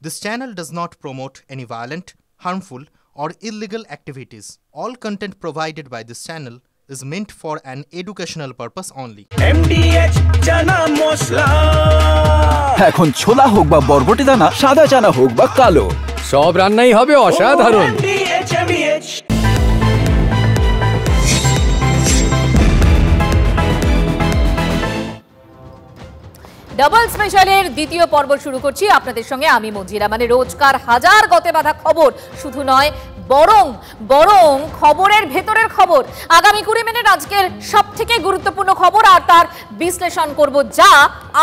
This channel does not promote any violent, harmful, or illegal activities. All content provided by this channel is meant for an educational purpose only. MDH chana masala এখন ছোলা হোক বা বরবটি দানা, সাদা চানা হোক বা কালো, সব রান্নাই হবে অসাধারণ। MDH ডাবল স্পেশালের দ্বিতীয় পর্ব শুরু করছি আপনাদের সঙ্গে আমি মঞ্জিরা। মানে রোজকার হাজার গতে বাঁধা খবর শুধু নয়, বরং খবরের ভেতরের খবর। আগামী 20 মিনিট আজকের সবথেকে গুরুত্বপূর্ণ খবর আর তার বিশ্লেষণ করব, যা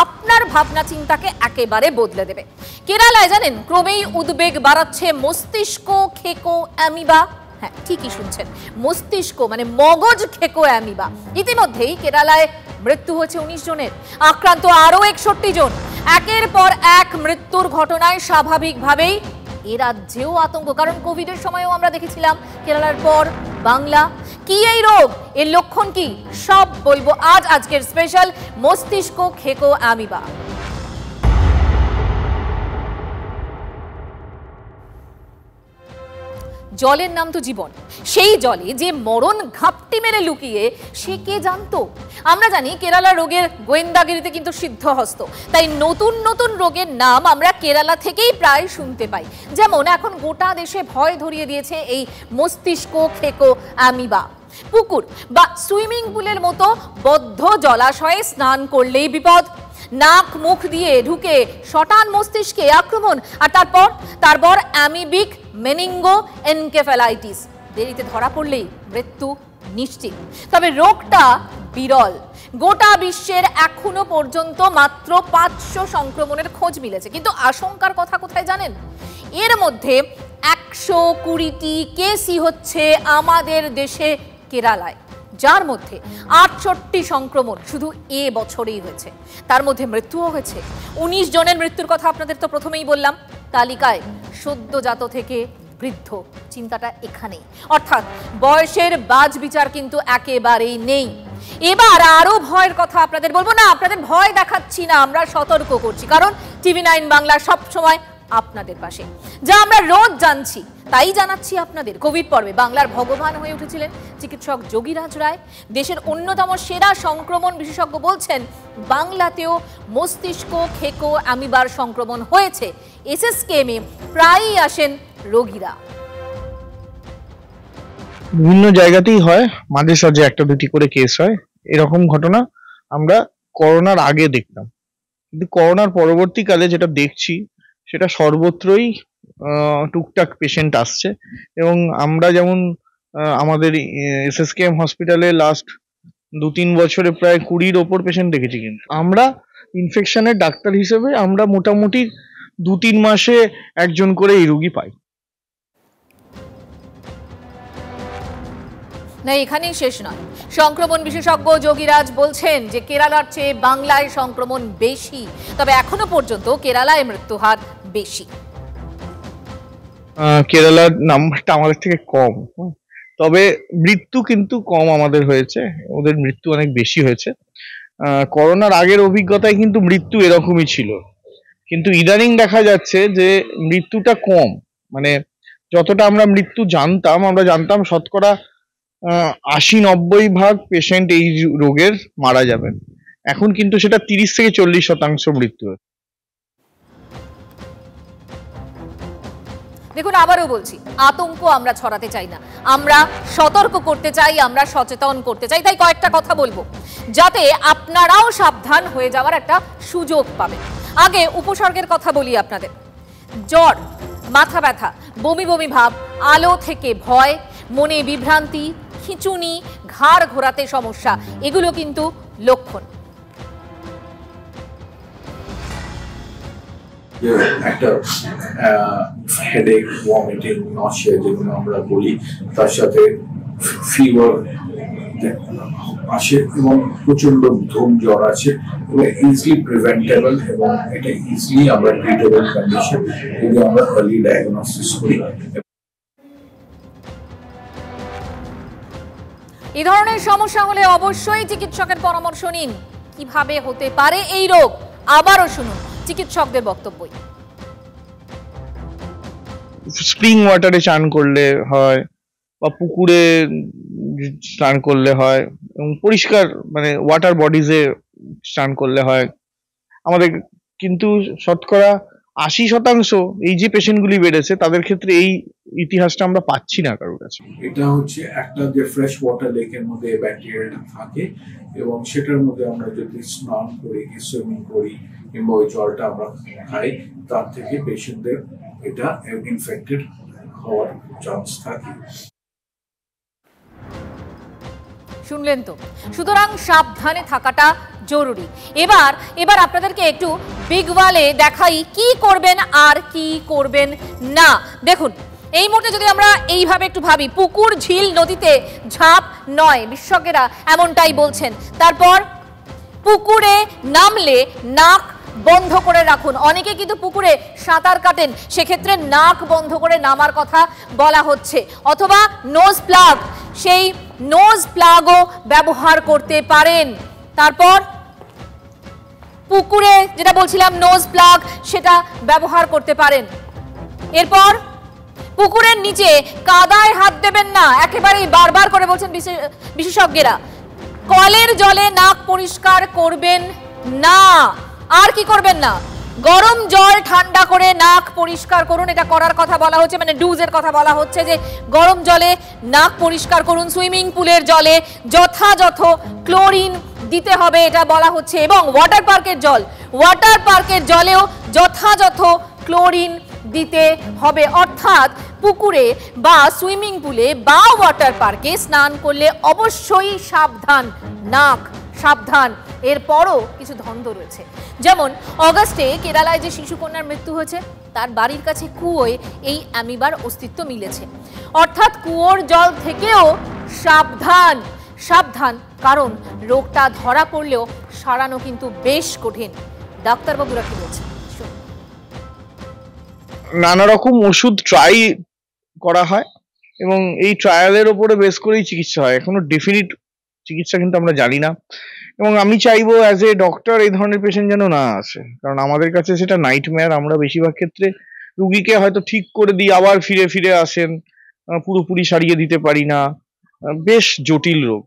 আপনার ভাবনা চিন্তাকে একেবারে বদলে দেবে। কেরালায় জানেন ক্রমেই উদ্বেগ বাড়াচ্ছে মস্তিষ্ক খেকো অ্যামিবা। হ্যাঁ, ঠিকই শুনছেন, মস্তিষ্ক মানে মগজ খেকো অ্যামিবা। ইতিমধ্যেই কেরালায় মৃত্যু হয়েছে 19 জনের, আক্রান্ত আরো 61 জন। একের পর এক মৃত্যুর ঘটনায় স্বাভাবিকভাবেই এ রাজ্যেও আতঙ্ক, কারণ কোভিডের সময়ও আমরা দেখেছিলাম কেরালার পর বাংলা। কি এই রোগ, এর লক্ষণ কি, সব বলবো আজকের স্পেশাল মস্তিষ্ক খেকো অ্যামিবা। জলের নাম তো জীবন, সেই জলে যে মরণ ঘাপটি মেরে লুকিয়ে সে কে জানতো? আমরা জানি কেরালা রোগের গোয়েন্দাগিরিতে কিন্তু সিদ্ধহস্ত, তাই নতুন নতুন রোগের নাম আমরা কেরালা থেকেই প্রায় শুনতে পাই। যেমন এখন গোটা দেশে ভয় ধরিয়ে দিয়েছে এই মস্তিষ্ক খেকো অ্যামিবা। পুকুর বা সুইমিং পুলের মতো বদ্ধ জলাশয়ে স্নান করলেই বিপদ। নাক মুখ দিয়ে ঢুকে শটান মস্তিষ্কে আক্রমণ, আর তারপর অ্যামিবিক মেনিঙ্গো এনকেফ্যালাইটিস। দেরিতে ধরা পড়লেই মৃত্যু নিশ্চিত। তবে রোগটা বিরল। গোটা বিশ্বের এখনো পর্যন্ত মাত্র 500 সংক্রমণের খোঁজ মিলেছে, কিন্তু আশঙ্কার কথা কোথায় জানেন? এর মধ্যে 120টি কেসই হচ্ছে আমাদের দেশে কেরালায়, যার মধ্যে 68 সংক্রমণ শুধু এ বছরেই হয়েছে। তার মধ্যে মৃত্যুও হয়েছে 19 জনের মৃত্যুর কথা আপনাদের তো প্রথমেই বললাম। তালিকায় সদ্যজাত থেকে বৃদ্ধ, চিন্তাটা এখানেই। অর্থাৎ বয়সের বাজ বিচার কিন্তু একেবারেই নেই। এবার আরো ভয়ের কথা আপনাদের বলবো না, আপনাদের ভয় দেখাচ্ছি না, আমরা সতর্ক করছি, কারণ TV9 বাংলা সব সময় আপনাদের পাশে। যা আমরা রোজ জানছি তাই জানাচ্ছি আপনাদের। কোভিড পর্বে বাংলার ভগবান হয়ে উঠেছিলেন চিকিৎসক যোগীরাজ রায়, দেশের অন্যতম সেরা সংক্রমণ বিশেষজ্ঞ, বলছেন বাংলাতেও মস্তিষ্ক খেকো অ্যামিবার সংক্রমণ হয়েছে। এসএসকেএমে প্রায়ই আসেন রোগীরা। বিভিন্ন জায়গাতেই হয়, মাঝে সাঝে একটা দুটি করে কেস হয়। এরকম ঘটনা আমরা করোনার আগে দেখতাম, কিন্তু করোনার পরবর্তীকালে যেটা দেখছি সেটা সর্বত্রই টুকটাক পেশেন্ট আসছে। এবং আমরা যেমন আমাদের এসএসকেএম হসপিটালে লাস্ট 2-3 বছরে প্রায় 20-র ওপর পেশেন্ট দেখেছি। কিন্তু আমরা ইনফেকশনের ডাক্তার হিসেবে আমরা মোটামুটি 2-3 মাসে একজন করে এই রোগী পাই। না, এখানেই শেষ নয়। সংক্রমণ বিশেষজ্ঞ যোগীরাজ বলছেন যে কেরালার চেয়ে বাংলায় সংক্রমণ বেশি, তবে এখনো পর্যন্ত কেরালায় মৃত্যু হার বেশি। কেরালার নাম্বারটা আমাদের থেকে কম, তবে মৃত্যু কিন্তু কম আমাদের হয়েছে, ওদের মৃত্যু অনেক বেশি হয়েছে। করোনার আগের অভিজ্ঞতায় কিন্তু মৃত্যু এরকমই ছিল, কিন্তু ইদানিং দেখা যাচ্ছে যে মৃত্যুটা কম। মানে যতটা আমরা মৃত্যু জানতাম, আমরা জানতাম শতকরা 80-90% পেশেন্ট এই রোগের মারা যাবেন, এখন কিন্তু সেটা 30-40% মৃত্যু। দেখুন, আবারও বলছি, আতঙ্ক আমরা ছড়াতে চাই না, আমরা সতর্ক করতে চাই, আমরা সচেতন করতে চাই। তাই কয়েকটা কথা বলবো যাতে আপনারাও সাবধান হয়ে যাওয়ার একটা সুযোগ পাবেন। আগে উপসর্গের কথা বলি আপনাদের। জ্বর, মাথা ব্যথা, বমি বমি ভাব, আলো থেকে ভয়, মনে বিভ্রান্তি, খিঁচুনি, ঘাড় ঘোরাতে সমস্যা, এগুলো কিন্তু লক্ষণ। একটা হেডেক, ভমিটিং, নশিয়া যেগুলো আমরা বলি, তার সাথে ফিভার আসে এবং প্রচন্ড ধুম জ্বর আছে, এবং ইজিলি প্রিভেন্টেবল এবং এটা ইজিলি আমরা ট্রিটেবল কন্ডিশন যদি আমরা আর্লি ডায়াগনোসিস করি। এই ধরনের সমস্যা হলে অবশ্যই চিকিৎসকের পরামর্শ নিন। কিভাবে হতে পারে এই রোগ, আবারও শুনুন চিকিৎসকদের বক্তব্য। স্প্রিং ওয়াটারে চান করলে হয় বা পুকুরে স্নান করলে হয় এবং পরিষ্কার মানে ওয়াটার বডিজে স্নান করলে হয় আমাদের। কিন্তু শতকরা 80% এই যে পেশেন্টগুলি বেড়েছে তাদের ক্ষেত্রে এই ইতিহাসটা আমরা পাচ্ছি না কারোর কাছে। এটা হচ্ছে একটা যে ফ্রেশ ওয়াটার লেকের মধ্যে ব্যাকটেরিয়াটা থাকে এবং সেটার মধ্যে আমরা যদি স্নান করি সুইমিং করি কিংবা ওই জলটা আমরা খাই তার থেকে পেশেন্টদের এটা ইনফেক্টেড হওয়ার চান্স থাকে। শুনলেন তো, সুতরাং সাবধানে থাকাটা জরুরি। এবার আপনাদেরকে একটু বিগ ওয়ালে দেখাই কি করবেন আর কি করবেন না। দেখুন, এই মুহূর্তে যদি আমরা এইভাবে একটু ভাবি, পুকুর ঝিল নদীতে ঝাঁপ নয়, বিশেষজ্ঞরা এমনটাই বলছেন। তারপর পুকুরে নামলে নাক বন্ধ করে রাখুন। অনেকে কিন্তু পুকুরে সাঁতার কাটেন, সেক্ষেত্রে নাক বন্ধ করে নামার কথা বলা হচ্ছে। অথবা নোজ প্লাগ, সেই নোজ প্লাগও ব্যবহার করতে পারেন। তারপর পুকুরে যেটা বলছিলাম নোজ প্লাগ, সেটা ব্যবহার করতে পারেন। এরপর পুকুরের নিচে কাদায় হাত দেবেন না, একেবারেই বারবার করে বলছেন বিশেষজ্ঞরা। কলের জলে নাক পরিষ্কার করবেন না। আর কি করবেন না? গরম জল ঠান্ডা করে নাক পরিষ্কার করুন, এটা করার কথা বলা হচ্ছে, মানে ডুজের কথা বলা হচ্ছে যে গরম জলে নাক পরিষ্কার করুন। সুইমিং পুলের জলে যথাযথ ক্লোরিন দিতে হবে, এটা বলা হচ্ছে। এবং ওয়াটার পার্কের জলেও যথাযথ ক্লোরিন দিতে হবে। অর্থাৎ পুকুরে বা সুইমিং পুলে বা ওয়াটার পার্কে স্নান করলে অবশ্যই সাবধান, নাক সাবধান। এরপরও কিছু ধন্দ রয়েছে, যেমন অগাস্টে কেরালায় যে শিশুকন্যার মৃত্যু হয়েছে, তার বাড়ির কাছে কুয়োয় এই অ্যামিবার অস্তিত্ব মিলেছে। অর্থাৎ কুয়োর জল থেকেও সাবধান, কারণ রোগটা ধরা পড়লেও সারানো কিন্তু বেশ কঠিন। ডাক্তারবাবুরা কি বলছেন? নানা রকম ওষুধ ট্রাই করা হয় এবং এই ট্রায়ালের ওপরে বেস করেই চিকিৎসা হয়। এখনো ডেফিনিট চিকিৎসা কিন্তু আমরা জানি না এবং আমি চাইবো অ্যাজ এ ডক্টর এই ধরনের পেশেন্ট যেন না আসে, কারণ আমাদের কাছে সেটা নাইটমেয়ার। আমরা বেশিরভাগ ক্ষেত্রে রুগীকে হয়তো ঠিক করে দিই, আবার ফিরে আসেন, পুরোপুরি সারিয়ে দিতে পারি না। বেশ জটিল রোগ।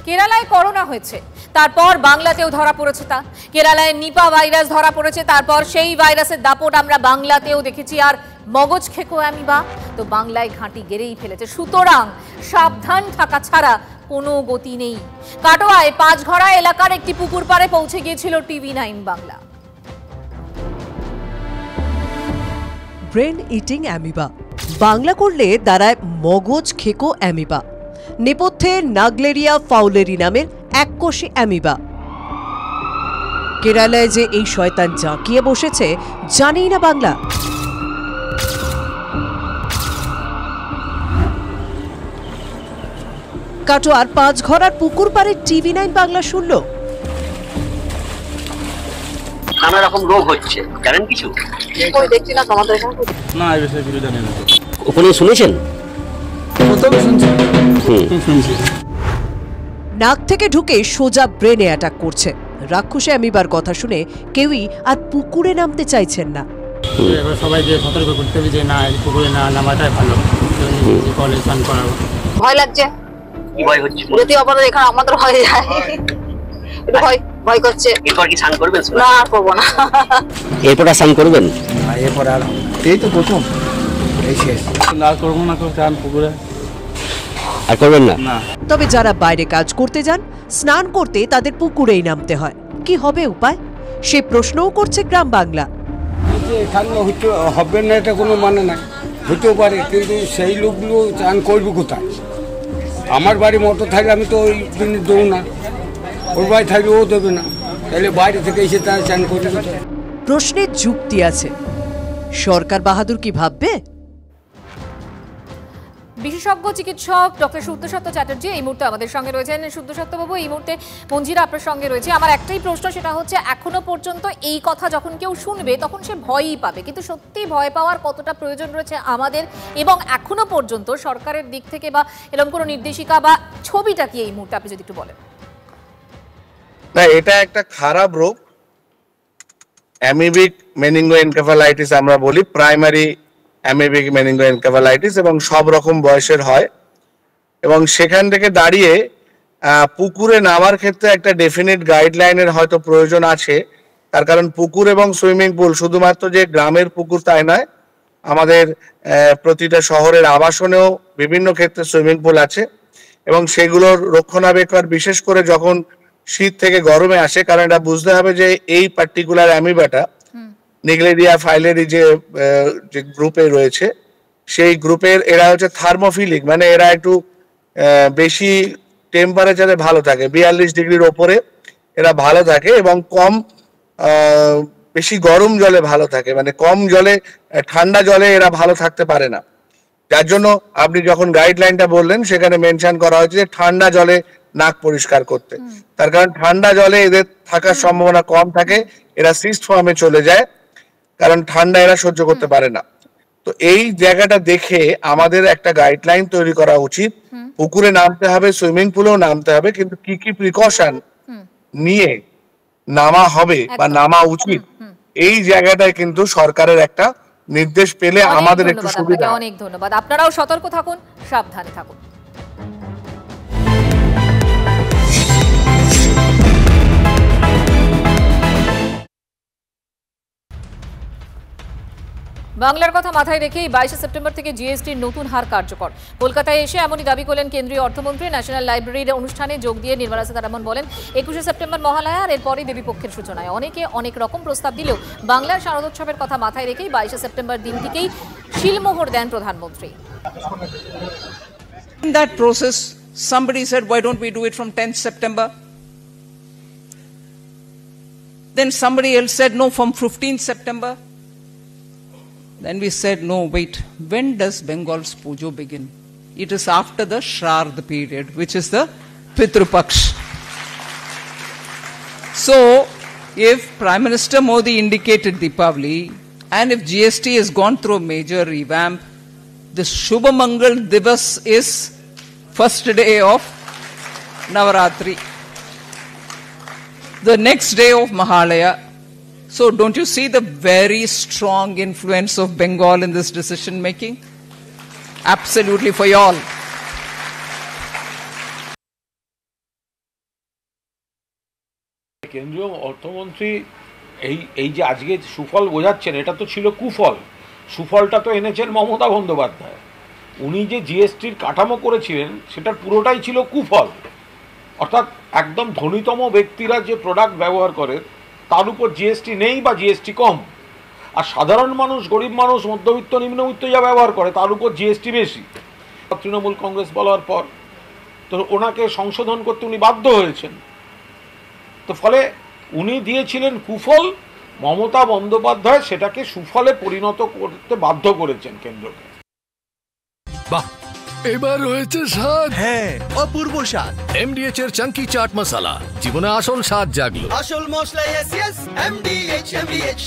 কেরালায় করোনা হয়েছে, তারপর বাংলাতেও ধরা পড়েছে। কেরালায় নিপা ভাইরাস ধরা পড়েছে, তারপর সেই ভাইরাসের দাপট আমরা বাংলাতেও দেখেছি। আর মগজ খেকো অ্যামিবা তো বাংলায় ঘাঁটি গেড়েই ফেলেছে। সুতরাং সাবধান থাকা ছাড়া কোনো গতি নেই। কাটোয়ায় পাঁচঘড়া এলাকার একটি পুকুর পাড়ে পৌঁছে গিয়েছিল TV9 Bangla. Brain eating amoeba, Bangla করলে দাঁড়ায় মগজ খেকো অ্যামিবা। নেপথ্যে নাগলেরিয়া ফাউলেরি নামের এককোষী অ্যামিবা। কেরালায় যে এই শয়তান জাঁকিয়ে বসেছে জানেই না বাংলা। কাটোয়ার পাঁচঘড়ার পুকুর পাড়ে TV9 বাংলা শুনল। নানা রকম রোগ হচ্ছে, জানেন কিছু? দেখছি না তোমাদের না, এই বিষয়ে কিছু জানি না। ওখানে শুনেছেন? নাক থেকে ঢুকে সোজা ব্রেনে অ্যাটাক করছে। রাক্ষসে অ্যামিবার কথা শুনে কেউই আর পুকুরে নামতে চাইছেন না। সবাই যে সতর্ক করতে হবে যে না, পুকুরে না নামাটাই ভালো, কলে স্নান করাবো। ভয় লাগছে। কি ভয় হচ্ছে? যদি অপরাধ এখানে আমাদের হয়ে যায়, একটু ভয় করছে। এরপর কি স্নান করবেন? না, আর করবো না। এরপর আর স্নান করবেন? এরপর আর এই তো প্রথম, এই শেষ। না করবো না, স্নান পুকুরে আর করবেন না। তবে যারা বাইরে কাজ করতে যান, স্নান করতে তাদের পুকুরেই নামতে হয়। কি হবে উপায়? সে প্রশ্নও করছে গ্রাম বাংলা। এখানে হবে না এটা কোনো মানে নাই, হতেও পারে, কিন্তু সেই লোকগুলো স্নান করবে কোথায়? আমার বাড়ি মোটর থাকলে আমি তো ওই দিনে দেবো না, ওর বাড়ি থাকলে ও দেবে না, তাহলে বাইরে থেকে এসে তারা স্নান করবে। প্রশ্নের যুক্তি আছে, সরকার বাহাদুর কি ভাববে? বিশেষজ্ঞ চিকিৎসক ডক্টর শুদ্ধসত্য চ্যাটার্জি এই মুহূর্তে আমাদের সঙ্গে রয়েছেন। শুদ্ধসত্য বাবু, এই মুহূর্তে মঞ্জিরা আপনার সঙ্গে রয়েছে। আমার একটাই প্রশ্ন, সেটা হচ্ছে এখনো পর্যন্ত এই কথা যখন কেউ শুনবে তখন সে ভয়ই পাবে, কিন্তু সত্যি ভয় পাওয়ার কতটা প্রয়োজন রয়েছে আমাদের, এবং এখনো পর্যন্ত সরকারের দিক থেকে বা এরকম কোনো নির্দেশিকা বা ছবিটা কি এই মুহূর্তে আপনি যদি একটু বলেন? না, এটা একটা খারাপ রোগ, অ্যামিবিক মেনিঙ্গোএনকেফালাইটিস আমরা বলি, প্রাইমারি অ্যামিবিক মেনিঙ্গোএনকেফালাইটিস, এবং সব রকম বয়সের হয়। এবং সেখান থেকে দাঁড়িয়ে পুকুরে নামার ক্ষেত্রে একটা ডেফিনিট গাইডলাইনের হয়তো প্রয়োজন আছে। তার কারণ পুকুর এবং সুইমিং পুল শুধুমাত্র যে গ্রামের পুকুর তাই নয়, আমাদের প্রতিটা শহরের আবাসনেও বিভিন্ন ক্ষেত্রে সুইমিং পুল আছে, এবং সেগুলোর রক্ষণাবেক্ষণ বিশেষ করে যখন শীত থেকে গরমে আসে, কারণ এটা বুঝতে হবে যে এই পার্টিকুলার অ্যামিবাটা নিগলেরিয়া ফাইলেরি যে গ্রুপে রয়েছে, সেই গ্রুপের এরা হচ্ছে থার্মোফিলিক, মানে এরা একটু বেশি টেম্পারেচারে ভালো থাকে, 42 ডিগ্রির ওপরে এরা ভালো থাকে, এবং কম বেশি গরম জলে ভালো থাকে, মানে কম জলে ঠান্ডা জলে এরা ভালো থাকতে পারে না। যার জন্য আপনি যখন গাইডলাইনটা বললেন সেখানে মেনশন করা হয়েছে যে ঠান্ডা জলে নাক পরিষ্কার করতে। তার কারণ ঠান্ডা জলে এদের থাকার সম্ভাবনা কম থাকে, এরা সিস্ট ফর্মে চলে যায়, কারণ ঠান্ডা এরা সহ্য করতে পারে না। তো এই জায়গাটা দেখে আমাদের একটা গাইডলাইন তৈরি করা উচিত। পুকুরে নামতে হবে, সুইমিং পুলেও নামতে হবে, কিন্তু কি কি প্রিকশন নিয়ে নামা হবে বা নামা উচিত, এই জায়গাটায় কিন্তু সরকারের একটা নির্দেশ পেলে আমাদের একটু সুবিধা। অনেক ধন্যবাদ। আপনারাও সতর্ক থাকুন, সাবধানে থাকুন। বাংলার কথা মাথায় রেখেই 22 সেপ্টেম্বর থেকে জিএসটির নতুন হার কার্যকর। কলকাতায় এসে এমনই দাবি করলেন কেন্দ্রীয় অর্থমন্ত্রী। ন্যাশনাল লাইব্রেরির অনুষ্ঠানে যোগ দিয়ে নির্মলা সীতারামন বলেন, 21 সেপ্টেম্বর মহালয়া আর এরপরই দেবীপক্ষের সূচনায়। অনেকে অনেক রকম প্রস্তাব দিলেও বাংলার শারদোৎসবের কথা মাথায় রেখেই 22 সেপ্টেম্বর দিনটিকেই শিলমোহর দেন প্রধানমন্ত্রী। In that process, somebody said, why don't we do it from 10th September? Then somebody else said, no, from 15th September. Then we said, no, wait, when does Bengal's Pujo begin? It is after the Shrad period, which is the Pitru Paksh. So, if Prime Minister Modi indicated Deepavali, and if GST has gone through a major revamp, the Shubha Mangal Divas is first day of Navaratri, the next day of Mahalaya. So don't you see the very strong influence of Bengal in this decision making? Absolutely for you all. কেন্দ্রীয় অর্থমন্ত্রী এই যে আজকে সুফল বোঝাচ্ছেন, এটা তো ছিল কুফল। সুফলটা তো এনেছেন মমতা বন্দ্যোপাধ্যায়। উনি যে জিএসটির কাঠামো করেছিলেন সেটার পুরোটাই ছিল কুফল। অর্থাৎ একদম ধনীতম ব্যক্তিরা যে প্রোডাক্ট ব্যবহার করে তার উপর জিএসটি নেই বা জিএসটি কম, আর সাধারণ মানুষ, গরিব মানুষ, মধ্যবিত্ত, নিম্নবিত্ত যা ব্যবহার করে তার উপর জিএসটি বেশি। তৃণমূল কংগ্রেস বলার পর তো ওনাকে সংশোধন করতে উনি বাধ্য হয়েছেন। তো ফলে উনি দিয়েছিলেন কুফল, মমতা বন্দ্যোপাধ্যায় সেটাকে সুফলে পরিণত করতে বাধ্য করেছেন কেন্দ্রকে। বাহ, এবার রয়েছে স্বাদ। হ্যাঁ, অপূর্ব স্বাদ। এমডিএচ এর চাঙ্কি চাট মশলা, জীবনে আসল স্বাদ জাগলো। আসল মশলা, এমডিএচ।